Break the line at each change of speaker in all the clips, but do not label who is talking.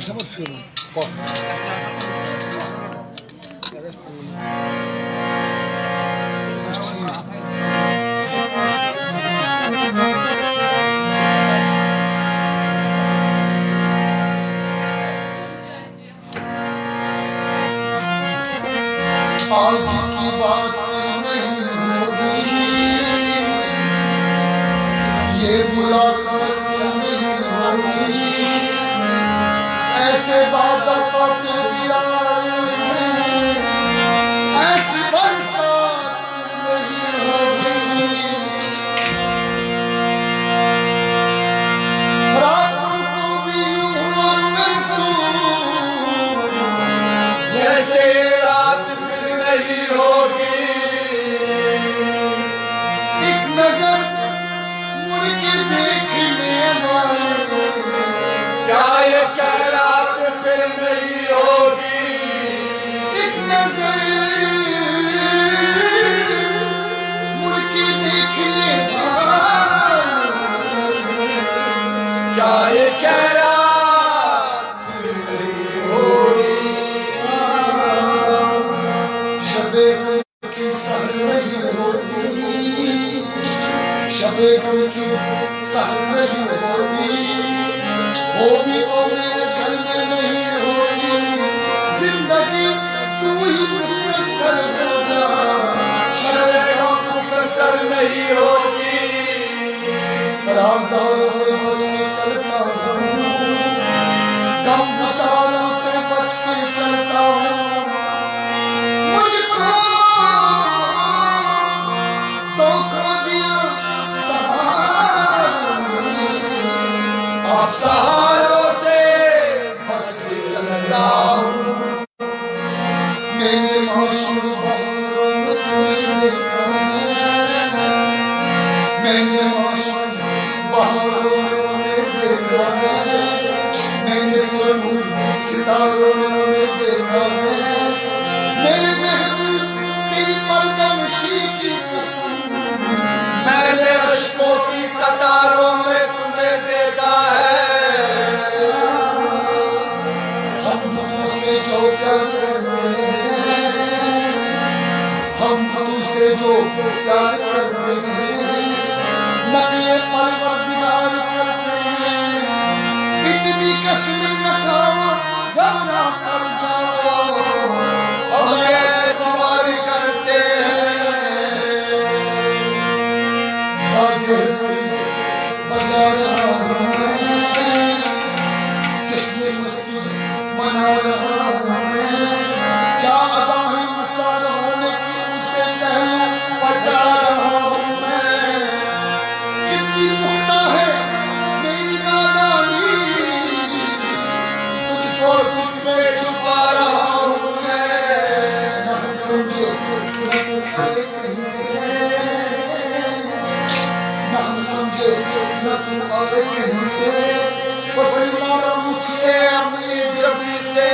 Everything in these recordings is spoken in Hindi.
Siamo al fiume. Qua.
आज की बात नहीं होगी, ये मुलाकात नहीं होगी, ऐसे बादल तो फिर भी आएंगे, ऐसी बरसात नहीं होगी। रातों को भी हुआ महसूस जैसे रात नहीं होगी। एक नजर मुड़ के देखने वाले, क्या ये रात फिर नहीं होगी। एक नजर मुड़ के देखने वाले, क्या ये रात फिर नहीं होगी। शबे की सहर नहीं होती, शबे गम की सहर नहीं होती, होगी तो मेरे घर में नहीं होगी। जिंदगी तू ही मुख्तसर हो जा, शबे गम मुख्तसर नहीं होगी। राज़दारों से बच के चलता हूँ, गम गुसारों से बच के चलता हूँ। सहारों से बच के चलता हूँ। मैंने मौसम बहारों में तुम्हें देखा है, मैंने मौसम बहारों में तुम्हें देखा है, मैंने पुरनूर सितारों में तुम्हें देखा है। मेरे महबूब तेरी पलकमशी की कसम, मैंने अश्कों की कतारों में तुम्हें देखा है। जो प्यार करते हैं, हम तुझसे जो प्यार करते हैं, नकले परवरदिगार करते हैं। इतनी कसमें न खाओ, घबरा कर जाओ, हमें तुम्हारी करते हैं। साज़े हस्ती बजा रहा हूँ मैं, जिसने मस्ती मना रहा हूँ मैं। क्या अदा है मसाल होने की, उसे पहलू बचा रहा हूँ मैं। कितनी पुख्ता है मेरी नादानी, तुझको तुझसे छुपा रहा हूँ मैं। न हम समझे न तुम आए कहीं से, न हम समझे न तुम आए कहीं से। पसीना पूछे अपनी जबी से,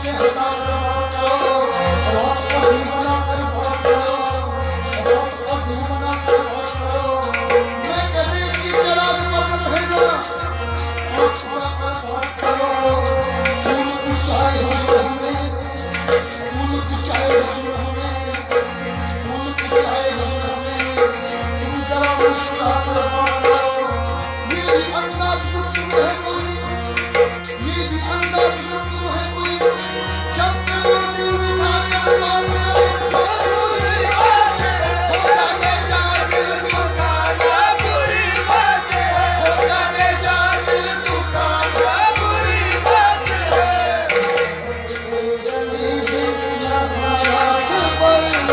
से हटाकर बात करो, रात को दिन बनाकर बात करो, रात को दिन बनाकर बात करो। मैं कहने की जरा भी मत भेजना, आप पूरा कर बात करो। फूल कुचाए हुए हमें, फूल कुचाए हुए हमें, फूल कुचाए हुए हमें, तुम जरा मुस्कुरा कर बात करो। ये भी अंदाज गुफ्तगू है कोई, ये भी अंदाज गुफ्तगू है कोई, जब तेरा दिल बिठा कर बात करो। बुरी बातें हो जाने जा दिल दुखाना, बुरी बातें हो जाने जा दिल दुखाना, बुरी बातें।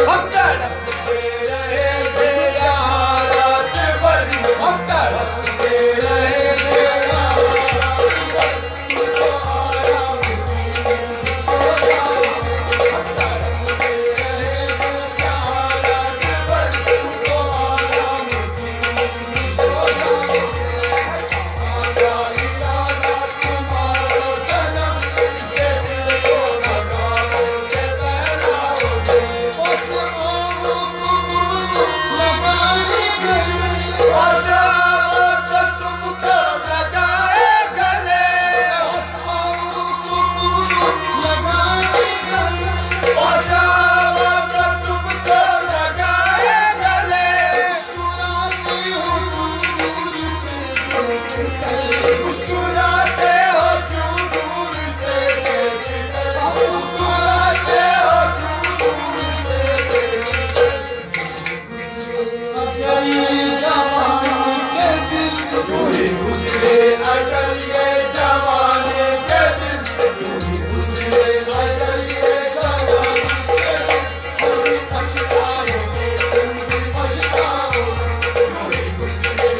हम तड़पते रहेंगे यारात भर, हम तड़पते रहेंगे यारात भर, तुझको आराम नहीं सो जाओ। हम तड़पते रहेंगे यारात भर, तुझको आराम नहीं सो जाओ। हमारा इरादा तुम्हारा सनम, इसके दिल को लगाओ से बहलाओगे। बस औरों को तुम लगाए गले, बस औरों को तुमको लगाए गले, बस औरों को तुम लगाए गले, बस औरों को तुमको लगाए गले। मुस्कुराते हो तुम दूर से देख कर, मुस्कुराते हो क्यों दूर से देख कर, मुस्कुराते हो क्यों दूर से देख कर। अगर ये जवानी के दिन यूं ही गुजरे, अगर ये जवानी के दिन यूं ही गुजरे, अगर ये जवानी के दिन हम भी पछताएंगे, तुम भी पछताओगे। यूं ही गुजरे,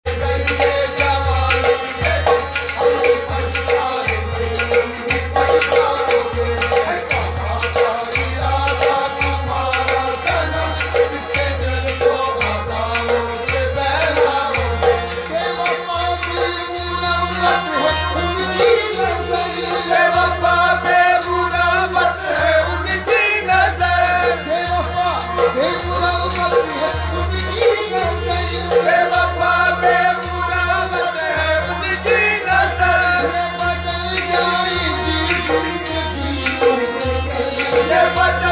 अगर ये जवानी के दिन हम भी पछताएंगे, तुम भी पछताओगे। है कहाँ का इरादा तुम्हारा सनम, इसके दिल को हवाओं से बहलाओगे। बेवफा बेमुरवत है उनकी नज़र, बेवफा बेमुरवत है उनकी नज़र, बेवफा बेमुरवत है उनकी नज़र, बेवफा बेमुरवत है उनकी नज़र। ये बदल जाएगी जिंदगी, ये बदल